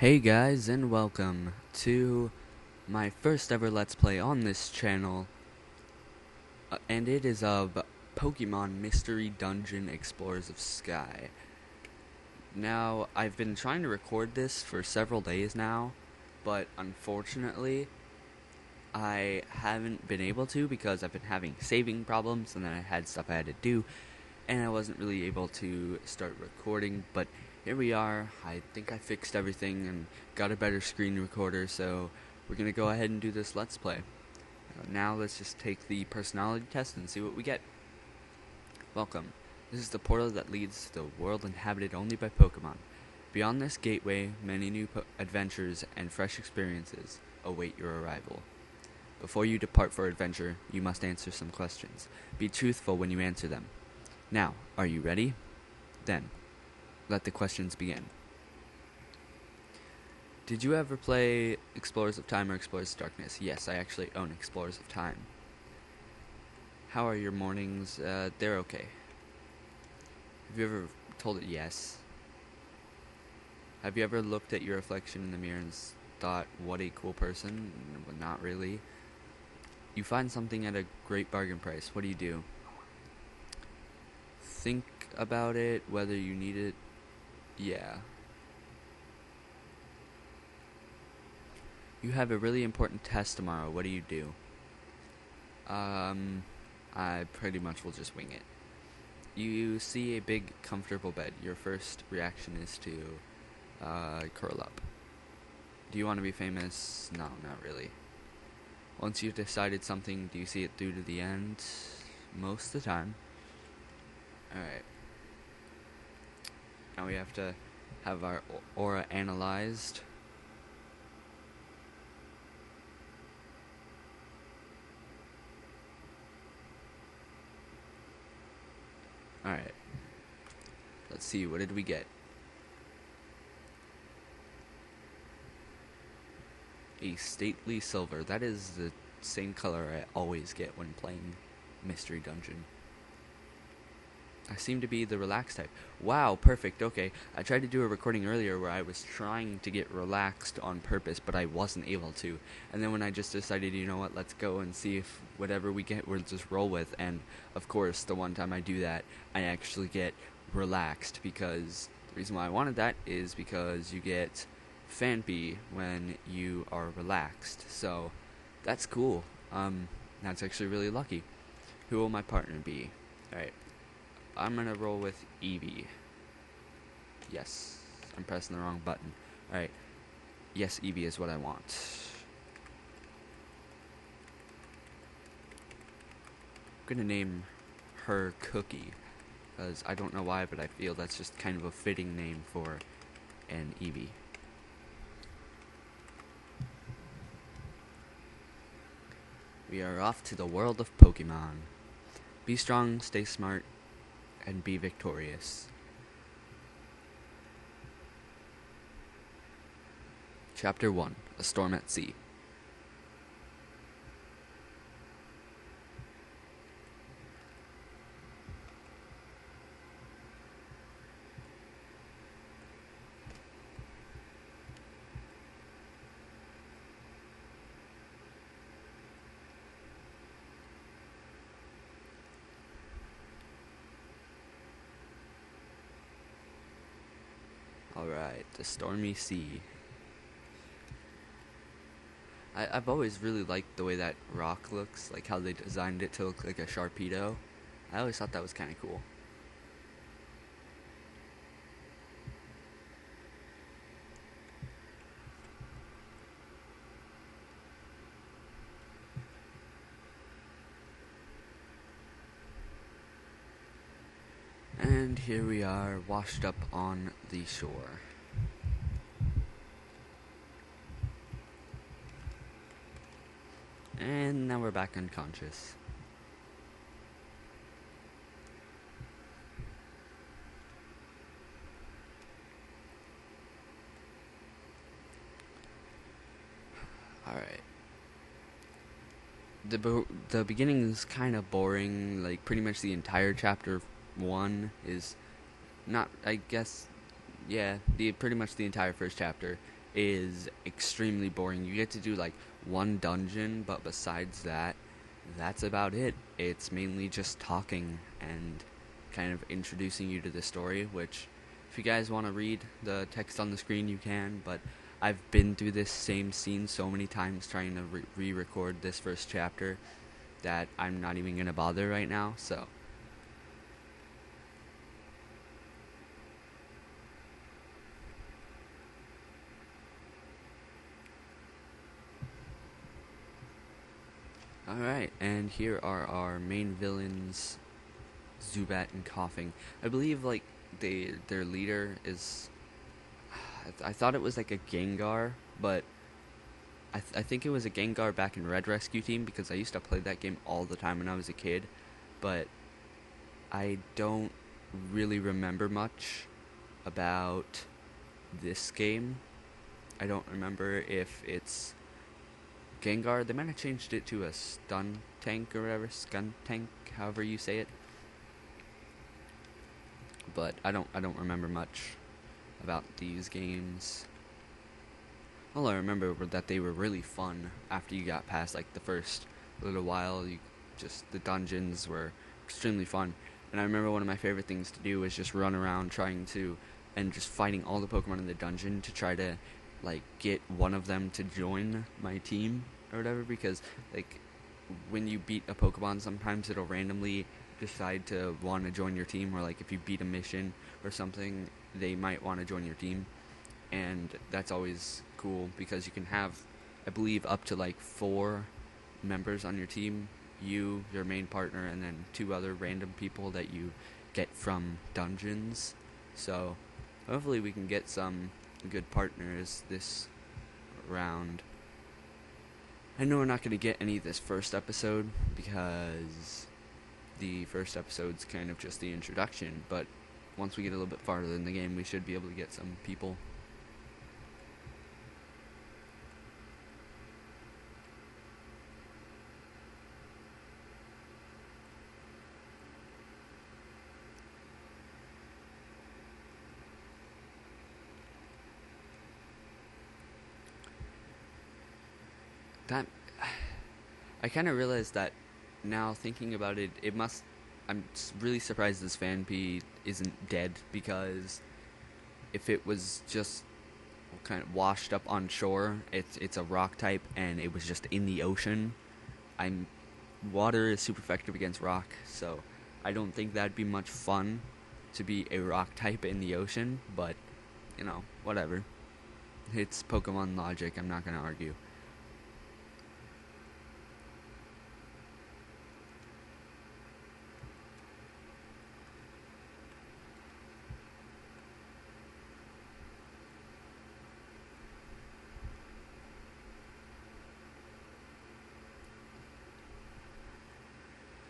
Hey guys, and welcome to my first ever Let's Play on this channel, and it is of Pokemon Mystery Dungeon Explorers of Sky. Now, I've been trying to record this for several days now, but unfortunately, I haven't been able to because I've been having saving problems, and then I had stuff I had to do, and I wasn't really able to start recording, but here we are. I think I fixed everything and got a better screen recorder, so we're gonna go ahead and do this Let's Play. Now let's just take the personality test and see what we get. Welcome. This is the portal that leads to the world inhabited only by Pokemon. Beyond this gateway, many new adventures and fresh experiences await your arrival. Before you depart for adventure, you must answer some questions. Be truthful when you answer them. Now, are you ready? Then, let the questions begin. Did you ever play Explorers of Time or Explorers of Darkness? Yes, I actually own Explorers of Time. How are your mornings? They're okay. Have you ever told it yes? Have you ever looked at your reflection in the mirror and thought, what a cool person? Well, not really. You find something at a great bargain price. What do? Think about it, whether you need it. Yeah. You have a really important test tomorrow. What do? I pretty much will just wing it. You see a big, comfortable bed. Your first reaction is to curl up. Do you want to be famous? No, not really. Once you've decided something, do you see it through to the end? Most of the time. Alright. Now we have to have our aura analyzed. Alright. Let's see, what did we get? A stately silver. That is the same color I always get when playing Mystery Dungeon. I seem to be the relaxed type. Wow, perfect. Okay, I tried to do a recording earlier where I was trying to get relaxed on purpose, but I wasn't able to. And then when I just decided, you know what, let's go and see if whatever we get, we'll just roll with. And, of course, the one time I do that, I actually get relaxed, because the reason why I wanted that is because you get Fanpy when you are relaxed. So, that's cool. That's actually really lucky. Who will my partner be? Alright. I'm gonna roll with Eevee. Yes, I'm pressing the wrong button. Alright, yes, Eevee is what I want. I'm gonna name her Cookie, because I don't know why, but I feel that's just kind of a fitting name for an Eevee. We are off to the world of Pokemon. Be strong, stay smart, and be victorious. Chapter 1. A Storm at Sea. Alright, the stormy sea. I've always really liked the way that rock looks, like how they designed it to look like a Sharpedo. I always thought that was kind of cool. And here we are, washed up on the shore. And now we're back unconscious. Alright. The beginning is kind of boring, like pretty much the entire chapter 1 is not, I guess, yeah, pretty much the entire first chapter is extremely boring. You get to do like one dungeon, but besides that, that's about it. It's mainly just talking and kind of introducing you to the story, which if you guys want to read the text on the screen, you can, but I've been through this same scene so many times trying to re-record this first chapter that I'm not even going to bother right now, so. Alright, and here are our main villains, Zubat and Coughing. I believe, like, their leader is... I thought it was like a Gengar, but I think it was a Gengar back in Red Rescue Team, because I used to play that game all the time when I was a kid, but I don't really remember much about this game. I don't remember if it's Gengar. They might have changed it to a stun tank or whatever, skun tank, however you say it. But I don't remember much about these games. All I remember were that they were really fun after you got past like the first little while. The dungeons were extremely fun. And I remember one of my favorite things to do was just run around and just fighting all the Pokemon in the dungeon to try to like get one of them to join my team or whatever, because like when you beat a Pokemon, sometimes it'll randomly decide to want to join your team, or like if you beat a mission or something, they might want to join your team. And that's always cool because you can have, I believe, up to like 4 members on your team, you, your main partner, and then 2 other random people that you get from dungeons. So hopefully we can get some good partners this round. I know we're not going to get any this first episode because the first episode's kind of just the introduction, but once we get a little bit farther in the game, we should be able to get some people. That I kind of realized that now, thinking about it, I'm really surprised this Phanpy isn't dead, because if it was just kind of washed up on shore, it's a rock type, and it was just in the ocean. Water is super effective against rock, so I don't think that'd be much fun to be a rock type in the ocean, but, you know, whatever. It's Pokemon logic, I'm not gonna argue.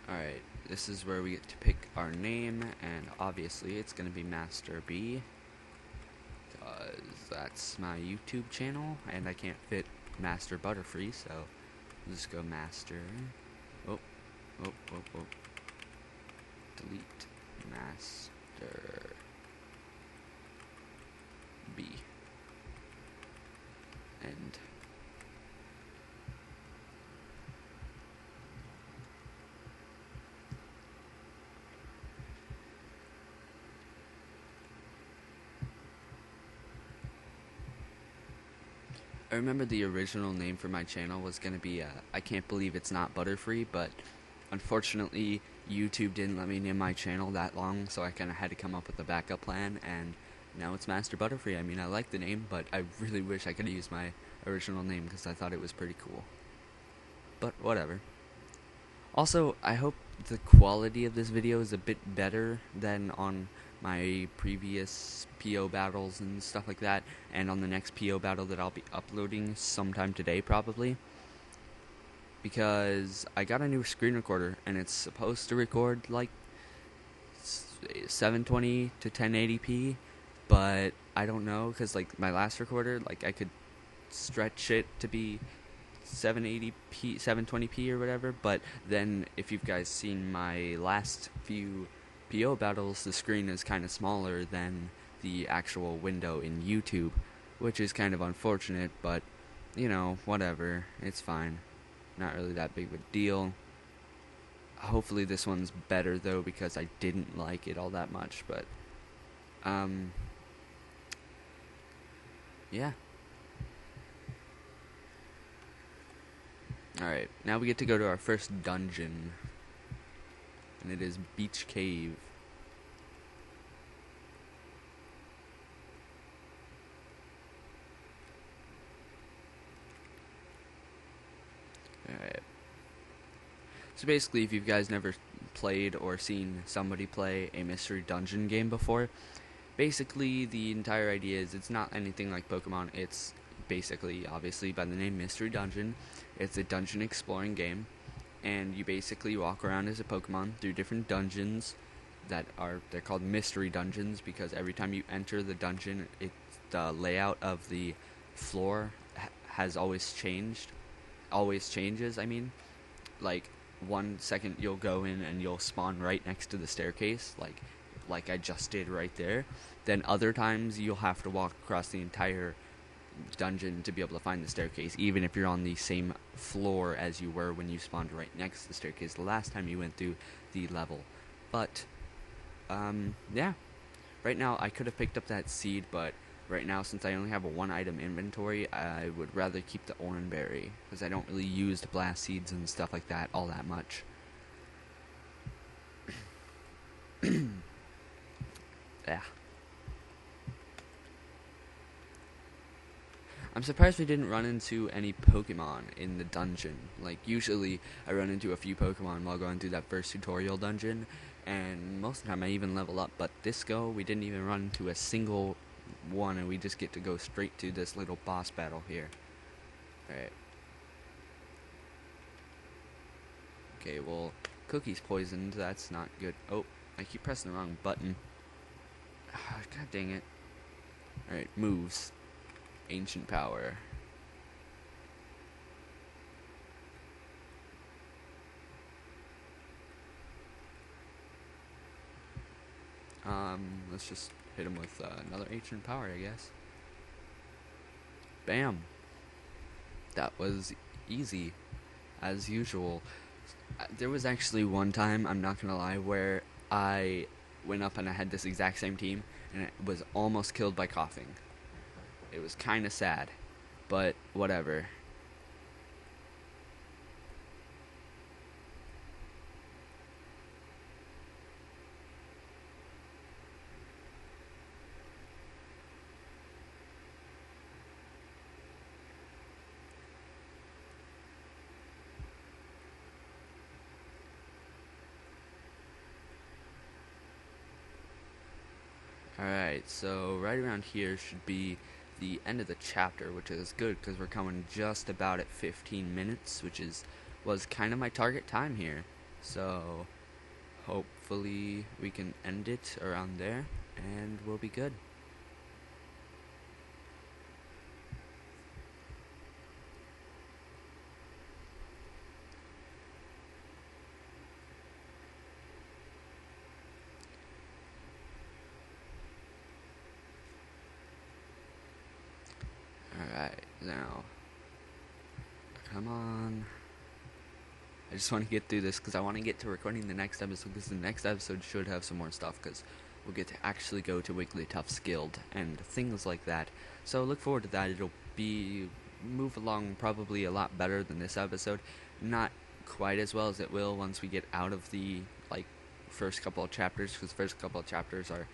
Alright, this is where we get to pick our name, and obviously it's going to be Master B, because that's my YouTube channel, and I can't fit Master Butterfree, so I'll just go Master. Oh. Delete Master B. And I remember the original name for my channel was going to be, I can't believe it's not Butterfree, but unfortunately YouTube didn't let me name my channel that long, so I kind of had to come up with a backup plan, and now it's Master Butterfree. I mean, I like the name, but I really wish I could use my original name because I thought it was pretty cool. But whatever. Also, I hope the quality of this video is a bit better than on my previous PO battles and stuff like that, and on the next PO battle that I'll be uploading sometime today probably, because I got a new screen recorder and it's supposed to record like 720 to 1080p, but I don't know, because like my last recorder, like I could stretch it to be 780p, 720p or whatever, but then if you've guys seen my last few PO battles, the screen is kind of smaller than the actual window in YouTube, which is kind of unfortunate, but, you know, whatever, it's fine. Not really that big of a deal. Hopefully this one's better, though, because I didn't like it all that much, but, yeah. Alright, now we get to go to our first dungeon, and it is Beach Cave. Alright. So basically, if you guys never played or seen somebody play a mystery dungeon game before, basically the entire idea is it's not anything like Pokemon. It's basically, obviously, by the name Mystery Dungeon. It's a dungeon exploring game, and you basically walk around as a Pokemon through different dungeons they're called mystery dungeons because every time you enter the dungeon, the layout of the floor has always changes. I mean, like 1 second you'll go in and you'll spawn right next to the staircase, like I just did right there. Then other times you'll have to walk across the entire dungeon to be able to find the staircase, even if you're on the same floor as you were when you spawned right next to the staircase the last time you went through the level. But yeah, right now I could have picked up that seed, but right now, since I only have a 1-item inventory, I would rather keep the Oranberry, because I don't really use the blast seeds and stuff like that all that much. Yeah. I'm surprised we didn't run into any Pokemon in the dungeon. Like, usually I run into a few Pokemon while going through that first tutorial dungeon, and most of the time I even level up, but this go, we didn't even run into a single one, and we just get to go straight to this little boss battle here. Alright. Okay, well, Cookie's poisoned, that's not good. Oh, I keep pressing the wrong button. God dang it. Alright, moves. Ancient Power. Let's just hit him with another Ancient Power, I guess. Bam! That was easy, as usual. There was actually one time, I'm not gonna lie, where I went up and I had this exact same team, and it was almost killed by coughing. It was kinda sad, but whatever. Alright, so right around here should be the end of the chapter, which is good because we're coming just about at 15 minutes, which was kind of my target time here. So hopefully we can end it around there and we'll be good. Alright, now, come on. I just want to get through this because I want to get to recording the next episode, because the next episode should have some more stuff, because we'll get to actually go to Wigglytuff's guild and things like that. So look forward to that. It'll move along probably a lot better than this episode. Not quite as well as it will once we get out of the first couple of chapters, because the first couple of chapters are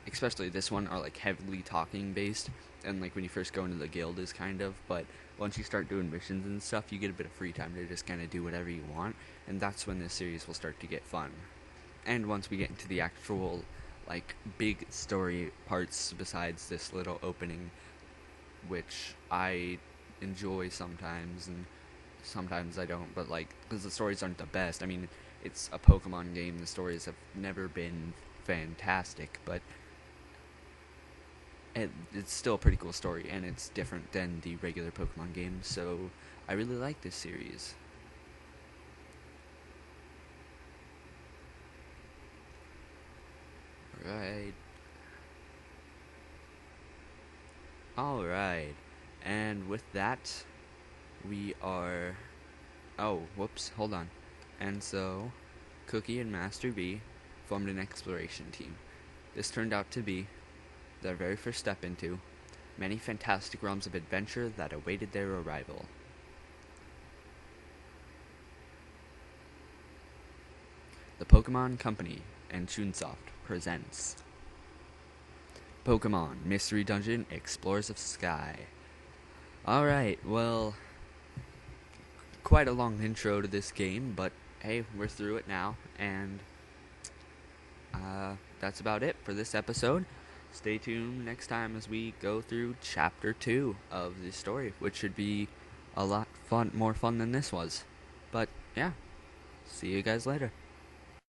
especially this one, are heavily talking based, and when you first go into the guild is kind of, but once you start doing missions and stuff, you get a bit of free time to just kind of do whatever you want, and that's when this series will start to get fun. And once we get into the actual big story parts besides this little opening, which I enjoy sometimes and sometimes I don't, but because the stories aren't the best. I mean, it's a Pokemon game, the stories have never been fantastic, but it's still a pretty cool story, and it's different than the regular Pokemon game, so I really like this series. Right. Alright, and with that, we are... Oh, whoops, hold on. And so, Cookie and Master B formed an exploration team. This turned out to be their very first step into many fantastic realms of adventure that awaited their arrival. The Pokemon Company and Chunsoft presents Pokemon Mystery Dungeon Explorers of Sky. Alright, well, quite a long intro to this game, but hey, we're through it now, and that's about it for this episode. Stay tuned next time as we go through Chapter 2 of the story, which should be a lot more fun than this was. But yeah, see you guys later.